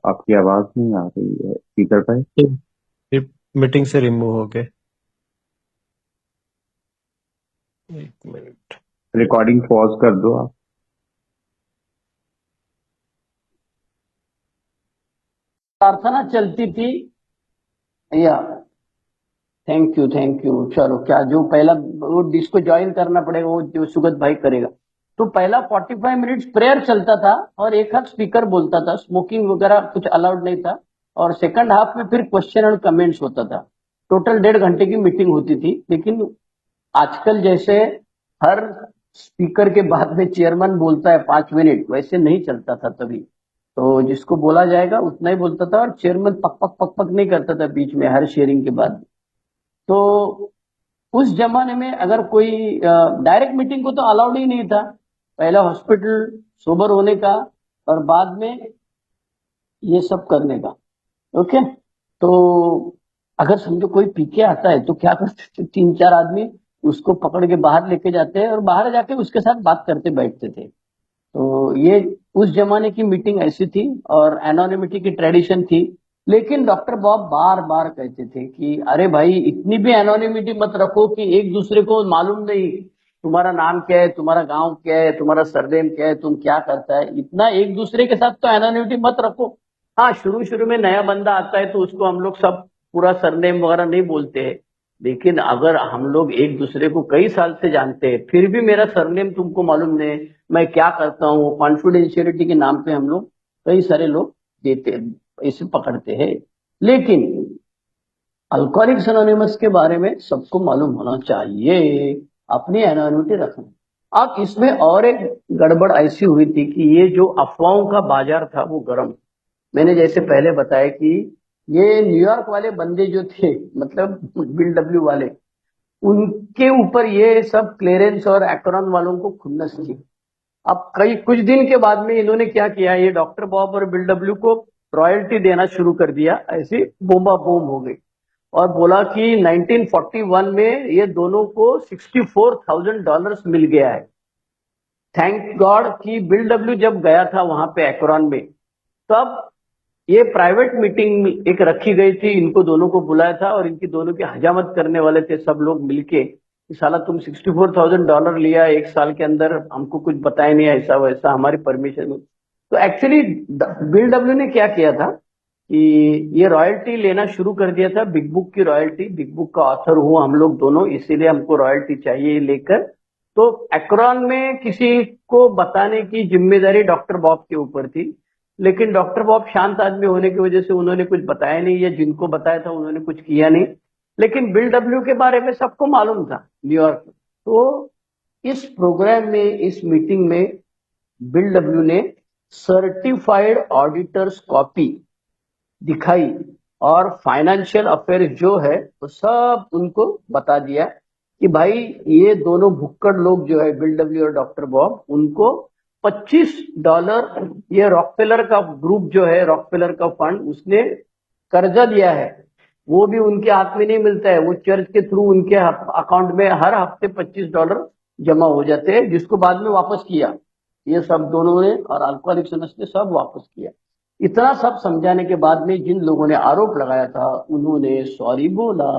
आपकी आवाज नहीं आ रही है स्पीकर पे। ये मीटिंग से रिमूव हो गए। एक मिनट। रिकॉर्डिंग पॉज कर दो आप। प्रार्थना चलती थी। या थैंक यू। चलो, क्या जो पहला वो जिसको ज्वाइन करना पड़ेगा वो जो सुगत भाई करेगा। तो पहला 45 मिनट्स प्रेयर चलता था और एक हाथ स्पीकर बोलता था, स्मोकिंग वगैरह कुछ अलाउड नहीं था। और सेकंड हाफ में फिर क्वेश्चन और कमेंट्स होता था। टोटल 1.5 घंटे की मीटिंग होती थी। लेकिन आजकल जैसे हर स्पीकर के बाद में चेयरमैन बोलता है 5 मिनट, वैसे नहीं चलता था तभी। तो जिसको बोला जाएगा उतना ही बोलता था, और चेयरमैन पक पक पक पक नहीं करता था बीच में हर शेयरिंग के बाद। तो उस जमाने में अगर कोई डायरेक्ट मीटिंग को तो अलाउड ही नहीं था। पहले हॉस्पिटल सोबर होने का और बाद में ये सब करने का। ओके। तो अगर समझो कोई पी के आता है तो क्या करते थे, 3-4 आदमी उसको पकड़ के बाहर लेके जाते हैं और बाहर जाके उसके साथ बात करते बैठते थे। तो ये उस जमाने की मीटिंग ऐसी थी और एनोनिमिटी की ट्रेडिशन थी। लेकिन डॉक्टर बॉब बार बार कहते थे कि अरे भाई, इतनी भी एनोनिमिटी मत रखो कि एक दूसरे को मालूम नहीं तुम्हारा नाम क्या है, तुम्हारा गांव क्या है, तुम्हारा सरनेम क्या है, तुम क्या करता है, इतना एक दूसरे के साथ तो एनोनिमिटी मत रखो। हाँ, शुरू शुरू में नया बंदा आता है तो उसको हम लोग सब पूरा सरनेम वगैरह नहीं बोलते हैं। लेकिन अगर हम लोग एक दूसरे को कई साल से जानते हैं फिर भी मेरा सरनेम तुमको मालूम नहीं, मैं क्या करता हूँ, कॉन्फिडेंशियलिटी के नाम पे हम लोग कई सारे लोग देते इसे पकड़ते हैं। लेकिन अल्कोहलिक्स एनोनिमस के बारे में सबको मालूम होना चाहिए, अपनी एनोनिमिटी रखना। अब इसमें और एक गड़बड़ ऐसी हुई थी कि ये जो अफवाहों का बाजार था वो गर्म। मैंने जैसे पहले बताया कि ये न्यूयॉर्क वाले बंदे जो थे, मतलब बिल डब्ल्यू वाले, उनके ऊपर ये सब क्लेरेंस और एक्रोन वालों को खुन्नस थी। अब कई कुछ दिन के बाद में इन्होंने क्या किया, ये डॉक्टर बॉब और बिल डब्ल्यू को रॉयल्टी देना शुरू कर दिया, ऐसी बोमा बोम हो गई। और बोला कि 1941 में ये दोनों को $64,000 मिल गया है। थैंक गॉड कि बिल डब्ल्यू जब गया था वहां पे एक्रोन में, तब ये प्राइवेट मीटिंग एक रखी गई थी, इनको दोनों को बुलाया था और इनकी दोनों की हजामत करने वाले थे सब लोग मिलके कि साला तुम $64,000 लिया एक साल के अंदर, हमको कुछ बताया नहीं, ऐसा वैसा, हमारी परमिशन में। तो एक्चुअली बिल डब्ल्यू ने क्या किया था कि ये रॉयल्टी लेना शुरू कर दिया था, बिग बुक की रॉयल्टी। बिग बुक का ऑथर हूँ हम लोग दोनों, इसीलिए हमको रॉयल्टी चाहिए लेकर। तो एक्रोन में किसी को बताने की जिम्मेदारी डॉक्टर बॉब के ऊपर थी। लेकिन डॉक्टर बॉब शांत आदमी होने की वजह से उन्होंने कुछ बताया नहीं, या जिनको बताया था उन्होंने कुछ किया नहीं। लेकिन बिल डब्ल्यू के बारे में सबको मालूम था न्यूयॉर्क में। तो इस प्रोग्राम में, इस मीटिंग में बिल डब्ल्यू ने सर्टिफाइड ऑडिटर्स कॉपी दिखाई और फाइनेंशियल अफेयर जो है वो सब उनको बता दिया कि भाई ये दोनों भुक्कड़ लोग जो है बिल डब्ल्यू और डॉक्टर बॉब, उनको $25 ये रॉकफेलर का ग्रुप जो है, रॉकफेलर का फंड, उसने कर्जा दिया है। वो भी उनके हाथ में नहीं मिलता है, वो चर्च के थ्रू उनके अकाउंट में हर हफ्ते $25 जमा हो जाते हैं, जिसको बाद में वापस किया। ये सब दोनों ने और अल्कोहलिक्स ने सब वापस किया। इतना सब समझाने के बाद में जिन लोगों ने आरोप लगाया था उन्होंने सॉरी बोला।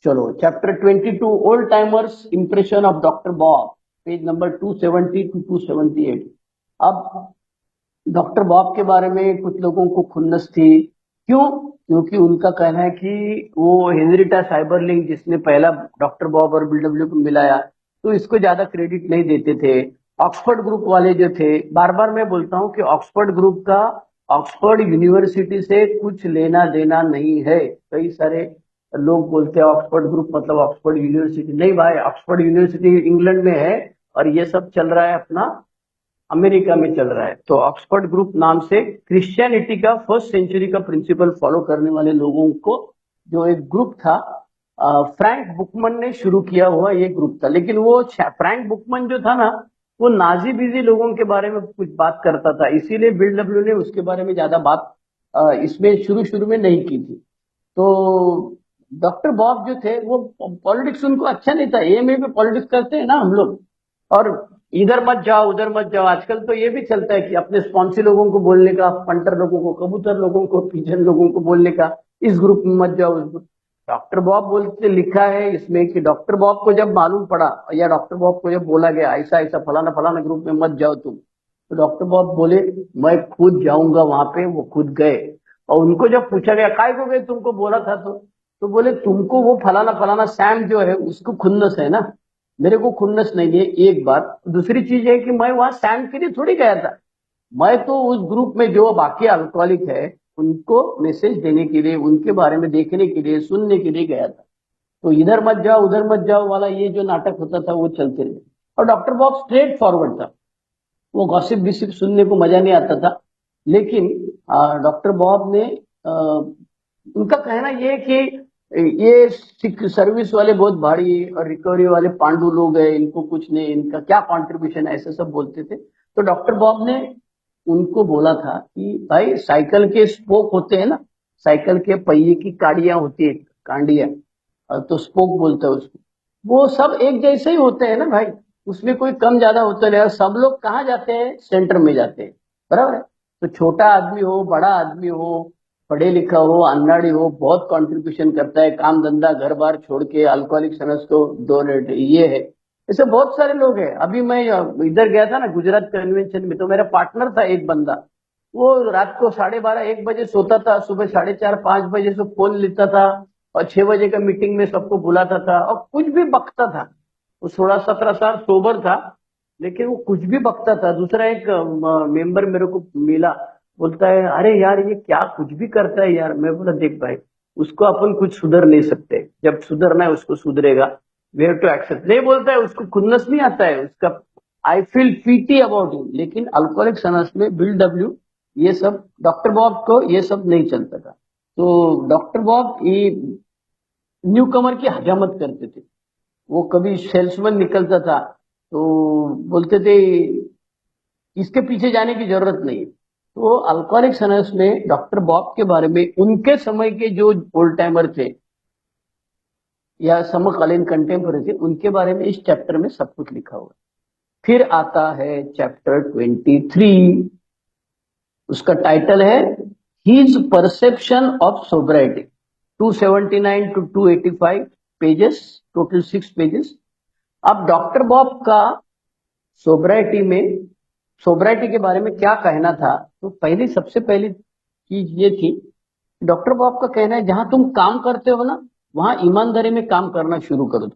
चलो, chapter 22, old timers impression of doctor Bob, page number 270 to 278। अब डॉक्टर बॉब के बारे में कुछ लोगों को खुन्नस थी। क्यों? क्योंकि उनका कहना है कि वो हेनरिटा साइबरलिंग जिसने पहला डॉक्टर बॉब और बिल डब्ल्यू को मिलाया, तो इसको ज्यादा क्रेडिट नहीं देते थे। ऑक्सफोर्ड ग्रुप वाले जो थे, बार बार मैं बोलता हूँ कि ऑक्सफोर्ड ग्रुप का ऑक्सफोर्ड यूनिवर्सिटी से कुछ लेना देना नहीं है। कई सारे लोग बोलते हैं ऑक्सफोर्ड ग्रुप मतलब ऑक्सफोर्ड यूनिवर्सिटी, नहीं भाई, ऑक्सफोर्ड यूनिवर्सिटी इंग्लैंड में है और ये सब चल रहा है अपना अमेरिका में चल रहा है। तो ऑक्सफोर्ड ग्रुप नाम से क्रिश्चियनिटी का फर्स्ट सेंचुरी का प्रिंसिपल फॉलो करने वाले लोगों को जो एक ग्रुप था, फ्रैंक बुकमन ने शुरू किया हुआ ये ग्रुप था। लेकिन वो फ्रैंक बुकमन जो था ना, वो नाजी बीजी लोगों के बारे में कुछ बात करता था, इसीलिए बिल डब्ल्यू ने उसके बारे में ज्यादा बात इसमें शुरू शुरू में नहीं की थी। तो डॉक्टर बॉब जो थे वो पॉलिटिक्स उनको अच्छा नहीं था। एएमए में पॉलिटिक्स करते हैं ना हम लोग, और इधर मत जाओ उधर मत जाओ। आजकल तो ये भी चलता है कि अपने स्पॉन्सी लोगों को बोलने का, पंटर लोगों को, कबूतर लोगों को, पिजन लोगों को बोलने का, इस ग्रुप में मत जाओ उस ग्रुप। डॉक्टर बॉब बोलते लिखा है इसमें कि डॉक्टर बॉब को जब मालूम पड़ा, या डॉक्टर बॉब को जब बोला गया ऐसा ऐसा फलाना फलाना ग्रुप में मत जाओ तुम, तो डॉक्टर बॉब बोले मैं खुद जाऊंगा वहां पे। वो खुद गए, और उनको जब पूछा गया काय को गए, तुमको बोला था तो बोले तुमको वो फलाना फलाना सैम जो है उसको खुन्नस है ना, मेरे को खुन्नस नहीं है, एक बात। दूसरी चीज है कि मैं वहां सैम के लिए थोड़ी गया था, मैं तो उस ग्रुप में जो बाकी अल्कोहलिक है उनको मैसेज देने के लिए, उनके बारे में देखने के लिए, सुनने के लिए गया था। तो इधर मत जाओ उधर मत जाओ वाला ये जो नाटक होता था वो चलते रहे। और डॉक्टर बॉब स्ट्रेट फॉरवर्ड था, वो गॉसिप बिसिप सुनने को मजा नहीं आता था। लेकिन डॉक्टर बॉब ने उनका कहना ये है कि ये सिख सर्विस वाले बहुत भारी और रिकवरी वाले पांडु लोग हैं, इनको कुछ नहीं, इनका क्या कंट्रीब्यूशन है, ऐसे सब बोलते थे। तो डॉक्टर बॉब ने उनको बोला था कि भाई साइकिल के स्पोक होते हैं ना, साइकिल के पहिए की काड़ियां होती है, कांडियां, तो स्पोक बोलते हैं उसको, वो सब एक जैसे ही होते हैं ना भाई, उसमें कोई कम ज्यादा होता नहीं। और सब लोग कहाँ जाते हैं, सेंटर में जाते हैं, बराबर है। तो छोटा आदमी हो, बड़ा आदमी हो, पढ़े लिखा हो, अननाड़ी हो, बहुत कंट्रीब्यूशन करता है, काम धंधा घर बार छोड़ के अल्कोहलिक अनोनिमस को डोनेट, ये है। ऐसे बहुत सारे लोग हैं। अभी मैं इधर गया था ना गुजरात कन्वेंशन में, तो मेरा पार्टनर था एक बंदा, वो रात को 12:30-1 बजे सोता था, सुबह 4:30-5 बजे से फोन लेता था, और 6 बजे का मीटिंग में सबको बुलाता था, और कुछ भी बकता था। वो 16-17 साल सोबर था, लेकिन वो कुछ भी बकता था। दूसरा एक मेंबर मेरे को मिला, बोलता है अरे यार ये क्या कुछ भी करता है यार। मैं बोला देख भाई, उसको अपन कुछ सुधर नहीं सकते, जब सुधरना है उसको सुधरेगा, वी हैव टू एक्सेप्ट। नहीं बोलता है, उसको खुन्नस नहीं आता है उसका, I feel PT about him. लेकिन अल्कोहलिक्स अनोनिमस में बिल डब्ल्यू, ये सब डॉक्टर बॉब को ये सब नहीं चलता था। तो डॉक्टर बॉब ये न्यू कमर की हजामत करते थे। वो कभी सेल्समैन निकलता था तो बोलते थे इसके पीछे जाने की जरूरत नहीं। तो अल्कोहलिक्स अनोनिमस में डॉक्टर बॉब के बारे में उनके समय के जो ओल्ड टाइमर थे या समकालीन कंटेम्पररी थे, उनके बारे में इस चैप्टर में सब कुछ लिखा हुआ है। फिर आता है चैप्टर 23, उसका टाइटल है his perception of sobriety, 279 to 285 pages, total 6 pages. अब डॉक्टर बॉब का सोब्राइटी में, सोब्राइटी के बारे में क्या कहना था, तो पहली सबसे पहली चीज ये थी, डॉक्टर बॉब का कहना है जहां तुम काम करते हो ना, वहां ईमानदारी में काम करना शुरू कर दो।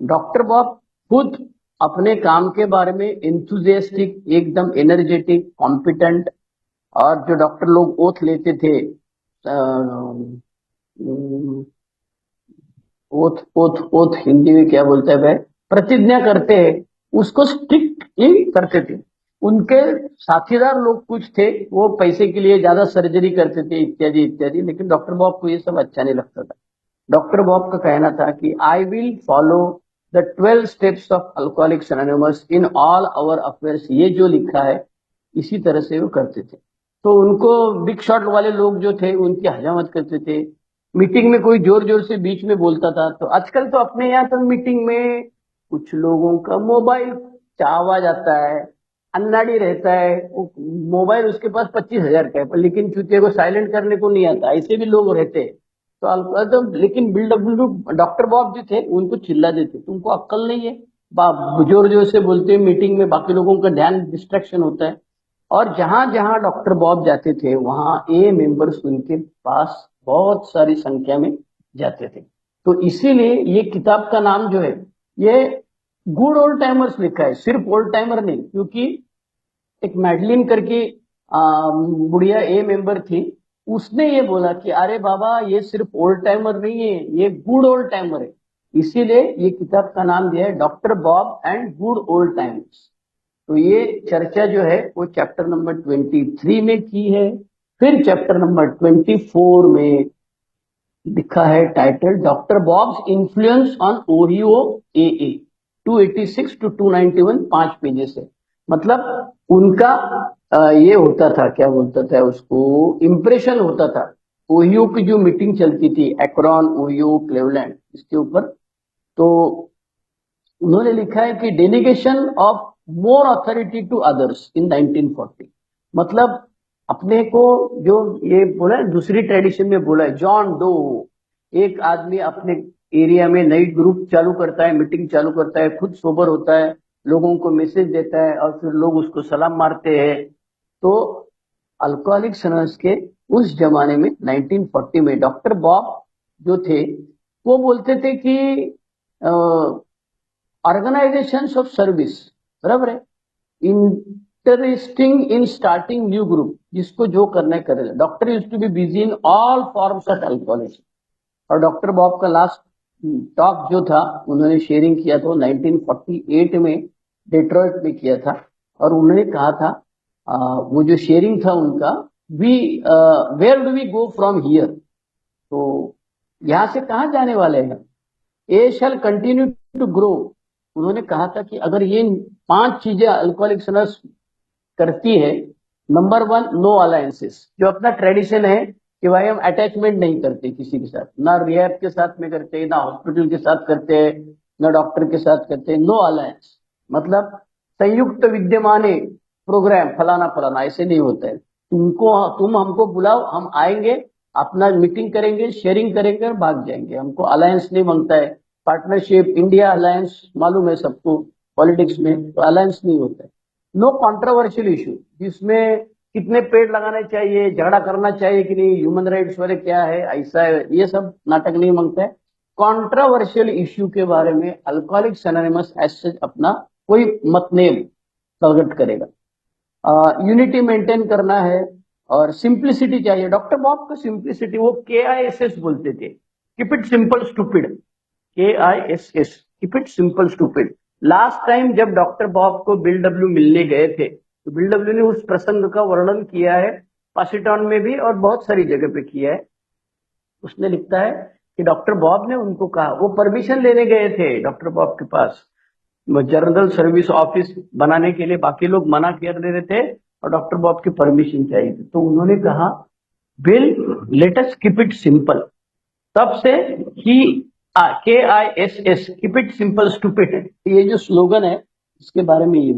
डॉक्टर बॉब खुद अपने काम के बारे में एंथुजियास्टिक, एकदम एनर्जेटिक, कॉम्पिटेंट, और जो डॉक्टर लोग ओथ लेते थे, ओथ ओथ ओथ हिंदी में क्या बोलते हैं भाई, प्रतिज्ञा करते हैं, उसको स्ट्रिक्ट ही करते थे। उनके साथीदार लोग कुछ थे, वो पैसे के लिए ज्यादा सर्जरी करते थे इत्यादि इत्यादि, लेकिन डॉक्टर बॉब को ये सब अच्छा नहीं लगता था। डॉक्टर बॉब का कहना था कि I will follow the 12 steps of Alcoholics Anonymous in all our affairs. ये जो लिखा है इसी तरह से वो करते थे। तो उनको बिग शॉट वाले लोग जो थे उनकी हजामत करते थे। मीटिंग में कोई जोर जोर से बीच में बोलता था, तो आजकल तो अपने यहाँ तो मीटिंग में कुछ लोगों का मोबाइल का आवाज आता है, अन्नाड़ी रहता है, वो मोबाइल उसके पास 25,000 का है, पर लेकिन चूतिया को साइलेंट करने को नहीं आता, ऐसे भी लोग रहते हैं। तो लेकिन बिल डब्ल्यू डॉक्टर बॉब जो थे उनको चिल्ला देते, तुमको अक्ल नहीं है, जोर जोर से बोलते हैं मीटिंग में, बाकी लोगों का ध्यान डिस्ट्रैक्शन होता है। और जहां जहां डॉक्टर बॉब जाते थे वहां ए मेंबर्स उनके पास बहुत सारी संख्या में जाते थे। तो इसीलिए ये किताब का नाम जो है, ये गुड ओल्ड टाइमर्स लिखा है, सिर्फ ओल्ड टाइमर नहीं। क्योंकि एक मैडलिन करके बुढ़िया ए मेंबर थी, उसने ये बोला कि अरे बाबा ये सिर्फ ओल्ड टाइमर नहीं है, ये गुड ओल्ड टाइमर है। इसीलिए ये किताब का नाम दिया है doctor Bob and good old times. तो ये चर्चा जो है वो चैप्टर नंबर 23 में की है। फिर चैप्टर नंबर 24 में लिखा है title doctor Bob's influence on Ohio AA 286 to 291, 5 pages है। मतलब उनका ये होता था, क्या बोलता था उसको, इम्प्रेशन होता था ओहियो की जो मीटिंग चलती थी एक्रॉन ओहियो क्लेवलैंड इसके ऊपर। तो उन्होंने लिखा है कि delegation of more authority to others in 1940। मतलब अपने को जो ये बोला है, दूसरी ट्रेडिशन में बोला है जॉन डो, एक आदमी अपने एरिया में नई ग्रुप चालू करता है, मीटिंग चालू करता है, खुद सोबर होता है, लोगों को मैसेज देता है और फिर लोग उसको सलाम मारते हैं। तो अल्कोहलिक्स एनोनिमस के उस जमाने में 1940 में डॉक्टर बॉब जो थे वो बोलते थे कि ऑर्गेनाइजेशंस ऑफ सर्विस, बराबर है, interesting in starting new group, जिसको जो करना है करे। Doctor used to be busy in all forms of alcoholism. और डॉक्टर बॉब का लास्ट टॉक जो था उन्होंने शेयरिंग किया था 1948 में डेट्रॉइट में किया था। और उन्होंने कहा था वो जो शेयरिंग था उनका, we where do we go from here, तो यहाँ से कहाँ जाने वाले हैं, a shall continue to grow. उन्होंने कहा था कि अगर ये 5 चीजें अल्कोहलिक्स एनोनिमस करती है, नंबर 1 नो अलायंसेस, जो अपना ट्रेडिशन है कि भाई हम अटैचमेंट नहीं करते किसी के साथ, ना रिहैब के साथ में करते, ना हॉस्पिटल के साथ करते, ना डॉक्टर के साथ करते, नो अलायंस। मतलब संयुक्त विद्यमाने प्रोग्राम फलाना फलाना ऐसे नहीं होता है, तुम हमको बुलाओ, हम आएंगे, अपना मीटिंग करेंगे, शेयरिंग करेंगे और भाग जाएंगे। हमको अलायंस नहीं मांगता है, पार्टनरशिप, इंडिया अलायंस मालूम है सबको पॉलिटिक्स में, तो अलायंस नहीं होता है। नो कंट्रोवर्शियल इशू, जिसमें कितने पेड़ लगाने चाहिए, झगड़ा करना चाहिए कि नहीं, ह्यूमन राइट्स वाले क्या है, ऐसा है, ये सब नाटक नहीं मांगता है। कंट्रोवर्शियल इशू के बारे में अल्कोहलिक्स एनोनिमस ऐसे अपना कोई मत नहीं प्रकट करेगा। यूनिटी मेंटेन करना है और सिंप्लिसिटी चाहिए। डॉक्टर बॉब को सिंप्लिसिटी, वो KISS बोलते थे, keep it simple stupid, KISS, keep it simple stupid. Last time जब डॉक्टर बॉब को बिल डब्ल्यू मिलने गए थे तो बिल डब्ल्यू ने उस प्रसंग का वर्णन किया है, पासिटॉन में भी और बहुत सारी जगह पे किया है। उसने लिखता है कि डॉक्टर बॉब ने उनको कहा, वो परमिशन लेने गए थे डॉक्टर बॉब के पास जनरल सर्विस ऑफिस बनाने के लिए, बाकी लोग मना कर रहे थे और डॉक्टर बॉब की परमिशन चाहिए थी। तो उन्होंने कहा bill let us keep it simple. तब से ही KISS, keep it simple stupid, ये जो स्लोगन है इसके बारे में ये।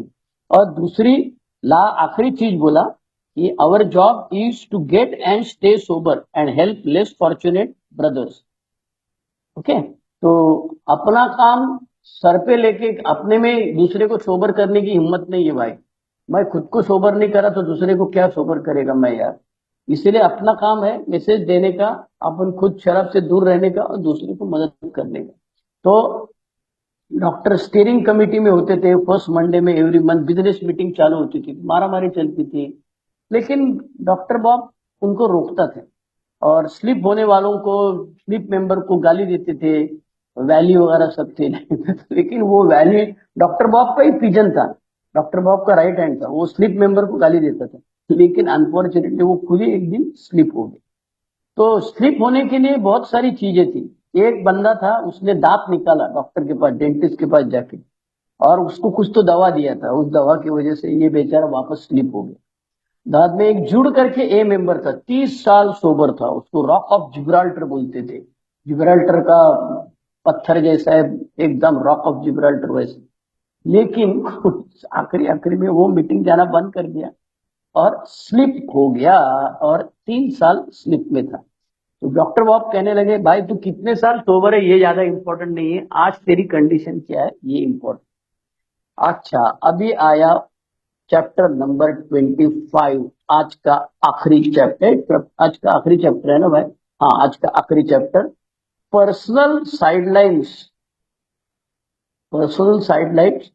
और दूसरी आखिरी चीज बोला कि our job is to get and stay sober and help less fortunate brothers. Okay, तो अपना काम सर पे लेके अपने में दूसरे को सोबर करने की हिम्मत नहीं है भाई। मैं खुद को सोबर नहीं करा तो दूसरे को क्या सोबर करेगा मैं यार। इसीलिए अपना काम है मैसेज देने का, अपन खुद शराब से दूर रहने का और दूसरे को मदद करने का। तो डॉक्टर स्टीयरिंग कमेटी में होते थे, फर्स्ट मंडे में एवरी मंथ बिजनेस मीटिंग चालू होती थी, मारामारी चलती थी, लेकिन डॉक्टर बॉब उनको रोकता था और स्लिप होने वालों को, स्लिप मेंबर को गाली देते थे, वैली वगैरह सब थे। लेकिन वो वैली डॉक्टर बॉब का ही पिजन था, डॉक्टर बॉब का राइट हैंड था, वो स्लिप मेंबर को गाली देता था, लेकिन अनफॉर्चुनेटली वो खुद ही एक दिन स्लिप हो गए। तो स्लिप होने के लिए बहुत सारी चीजें थी। एक बंदा था, उसने दांत निकाला डॉक्टर के पास, डेंटिस्ट के पास जाके, और उसको कुछ तो दवा दिया था, उस दवा की वजह से ये बेचारा वापस स्लिप हो गया। बाद में एक जुड़ करके ए मेंबर था, 30 साल सोबर था, उसको रॉक ऑफ जिब्राल्टर बोलते थे। जिब्राल्टर का पत्थर जैसा है एकदम, रॉक ऑफ जिब्राल्टर वैसे। लेकिन आखिरी आखिरी में वो मीटिंग जाना बंद कर दिया और स्लिप हो गया और 3 साल स्लिप में था। तो डॉक्टर बॉब कहने लगे भाई तू कितने साल सोबर है ये ज्यादा इंपॉर्टेंट नहीं है, आज तेरी कंडीशन क्या है ये इंपॉर्टेंट। अच्छा, अभी आया चैप्टर नंबर 25, आज का आखिरी चैप्टर, आज का आखिरी चैप्टर है ना भाई, हाँ आज का आखिरी chapter, personal sidelines, personal sidelines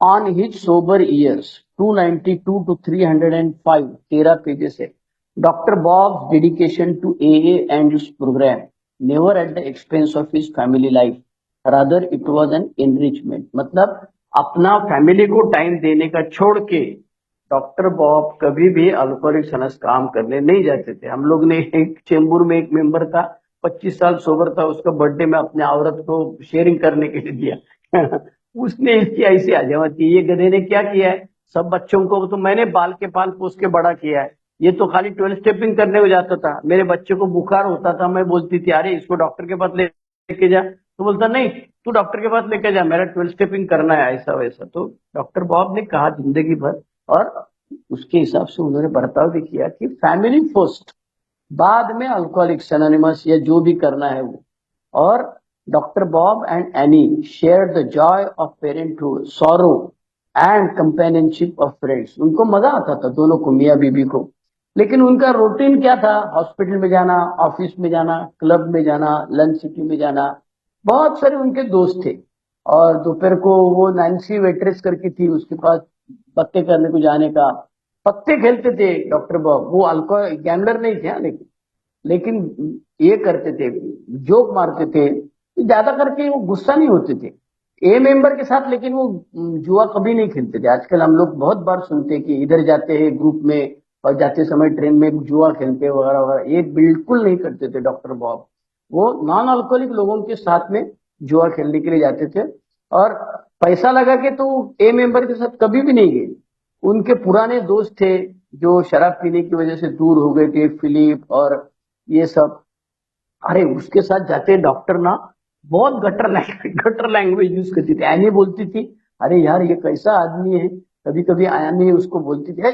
on his sober years 292 to 305, 13 pages है। Doctor Bob dedication to AA and his programme, never at the expense of his family life. Rather it was an enrichment. मतलब अपना फैमिली को टाइम देने का छोड़ के डॉक्टर बॉब कभी भी अल्कोहलिक्स अनोनिमस काम करने नहीं जाते थे। हम लोग ने एक चेंबूर में एक मेंबर था, 25 साल सोबर था, उसका बर्थडे में अपने औरत को शेयरिंग करने के लिए दिया। उसने इसकी ऐसी हजामत की, ये गधे ने क्या किया है, सब बच्चों को तो मैंने बाल के पाल पोस के बड़ा किया है, ये तो खाली 12 स्टेपिंग करने को जाता था। मेरे बच्चे को बुखार होता था, मैं बोलती थी अरे इसको डॉक्टर के पास लेके जा, तो बोलता नहीं तू डॉक्टर के पास लेके जा, मेरा 12 स्टेपिंग करना है, ऐसा वैसा। तो डॉक्टर बॉब ने कहा जिंदगी भर, और उसके हिसाब से उन्होंने बर्ताव भी किया कि फैमिली फर्स्ट, बाद में अल्कोहलिक्स एनोनिमस या जो भी करना है वो। और doctor Bob and any share the Joy of parenthood, sorrow and companionship of friends. उनको मजा आता था दोनों को, मियाँ बीबी को। लेकिन उनका रूटीन क्या था, हॉस्पिटल में जाना, ऑफिस में जाना, क्लब में जाना, लंच सिटी में जाना। बहुत सारे उनके दोस्त थे, और दोपहर को वो नैन्सी वेट्रेस करके थी, उसके पास पत्ते करने को जाने का। पत्ते खेलते थे डॉक्टर बॉब, वो अल्कोहल गैम्बलर नहीं थे हाँ, लेकिन ये करते थे, जोक मारते थे, ज्यादा करके वो गुस्सा नहीं होते थे ए मेंबर के साथ, लेकिन वो जुआ कभी नहीं खेलते थे। आजकल हम लोग बहुत बार सुनते हैं कि इधर जाते हैं ग्रुप में और जाते समय ट्रेन में जुआ खेलते वगैरह वगैरह, ये बिल्कुल नहीं करते थे डॉक्टर बॉब। वो नॉन अल्कोहलिक लोगों के साथ में जुआ खेलने के लिए जाते थे, और पैसा लगा के तो ए मेंबर के साथ कभी भी नहीं गए। उनके पुराने दोस्त थे जो शराब पीने की वजह से दूर हो गए थे, फिलिप और ये सब, अरे उसके साथ जाते डॉक्टर ना बहुत गटर लैंग्वेज यूज करती थी। एनी बोलती थी अरे यार ये कैसा आदमी है, कभी कभी आयानी उसको बोलती थी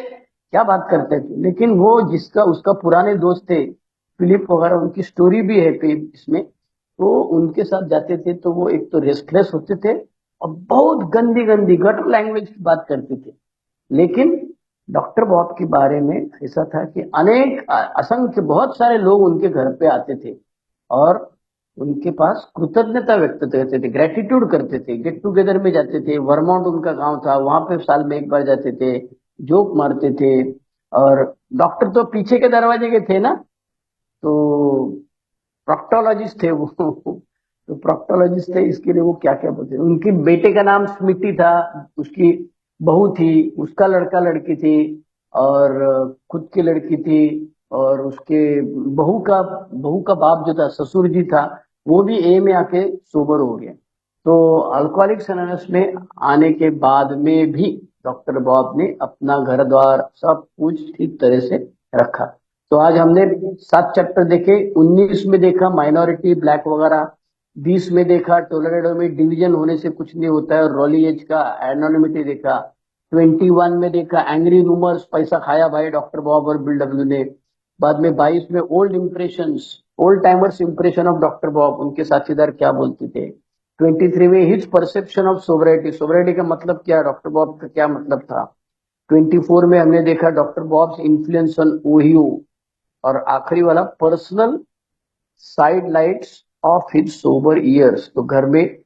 क्या बात करते थे। लेकिन वो जिसका उसका पुराने दोस्त थे फिलिप वगैरह, उनकी स्टोरी भी है कई इसमें, तो उनके साथ जाते थे तो वो एक तो रेस्टलेस होते थे और बहुत गंदी गंदी गटर लैंग्वेज की बात करते थे। लेकिन डॉक्टर बॉब के बारे में ऐसा था कि अनेक असंख्य बहुत सारे लोग उनके घर पे आते थे और उनके पास कृतज्ञता व्यक्त करते थे, ग्रेटिट्यूड करते थे, गेट टुगेदर में जाते थे। वर्मोंट उनका गांव था, वहां पे साल में एक बार जाते थे, जोक मारते थे। और डॉक्टर तो पीछे के दरवाजे के थे ना, तो प्रोक्टोलॉजिस्ट थे वो। तो प्रोक्टोलॉजिस्ट थे, इसके लिए वो क्या क्या बोलते, उनकी बेटे का नाम स्मिटी था, उसकी बहू थी, उसका लड़का लड़की थी, और खुद की लड़की थी, और उसके बहू का बाप जो था ससुर जी था, वो भी ए में आके सोबर हो गया। तो अल्कोहलिक्स एनोनिमस में आने के बाद में भी डॉक्टर बॉब ने अपना घर द्वार सब कुछ ठीक तरह से रखा। तो आज हमने 7 चैप्टर देखे। 19 में देखा माइनॉरिटी ब्लैक वगैरह, 20 में देखा टोलेडो में डिवीजन होने से कुछ नहीं होता है, रॉली एज का एनोनिमिटी देखा। 21 में देखा एंग्री रूमर्स, पैसा खाया भाई डॉक्टर बॉब और बिल डब्ल्यू ने। बाद में 22 में old impressions, old timers impression of doctor Bob, उनके साथीदार क्या बोलते थे। 23 में his perception of sobriety, sobriety का मतलब क्या, डॉक्टर बॉब का क्या मतलब था। 24 में हमने देखा doctor Bob's influence on Ohio. और आखिरी वाला personal side lights off his sober years, तो घर में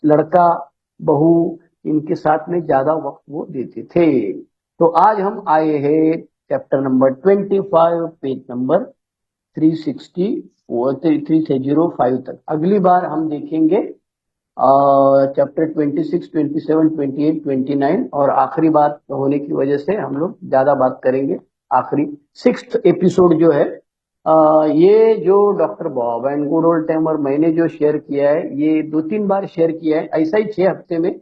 लड़का बहू इनके साथ में ज्यादा वक्त वो देते थे। तो आज हम आए हैं चैप्टर नंबर 25, पेज नंबर 305 तक। अगली बार हम देखेंगे चैप्टर 26, 27, 28, 29, और आखिरी बात होने की वजह से हम लोग ज्यादा बात करेंगे। आखिरी 6th एपिसोड जो है, ये जो doctor Bob and good old timer मैंने जो शेयर किया है, ये 2-3 बार शेयर किया है, ऐसा ही 6 हफ्ते में।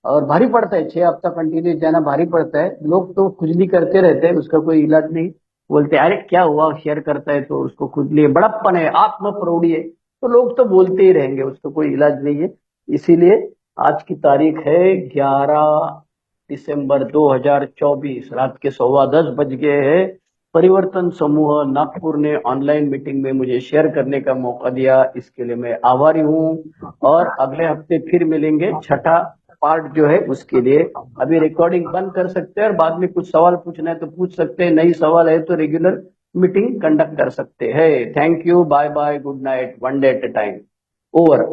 और भारी पड़ता है, 6 हफ्ता कंटिन्यूस जाना भारी पड़ता है। लोग तो खुजली करते रहते हैं, उसका कोई इलाज नहीं, बोलते अरे क्या हुआ, शेयर करता है तो उसको खुजली है, बड़प्पन है, आत्म प्रौढ़ी है, तो लोग तो बोलते ही रहेंगे, उसका कोई इलाज नहीं है। इसीलिए आज की तारीख है 11 दिसंबर 2024, रात के 10:15 बज गए हैं। परिवर्तन समूह नागपुर ने ऑनलाइन मीटिंग में मुझे शेयर करने का मौका दिया, इसके लिए मैं आभारी हूँ। और अगले हफ्ते फिर मिलेंगे, छठा पार्ट जो है उसके लिए। अभी रिकॉर्डिंग बंद कर सकते हैं और बाद में कुछ सवाल पूछना है तो पूछ सकते हैं, नई सवाल है तो रेगुलर मीटिंग कंडक्ट कर सकते हैं। Thank you, bye bye, good night, one day at a time, over.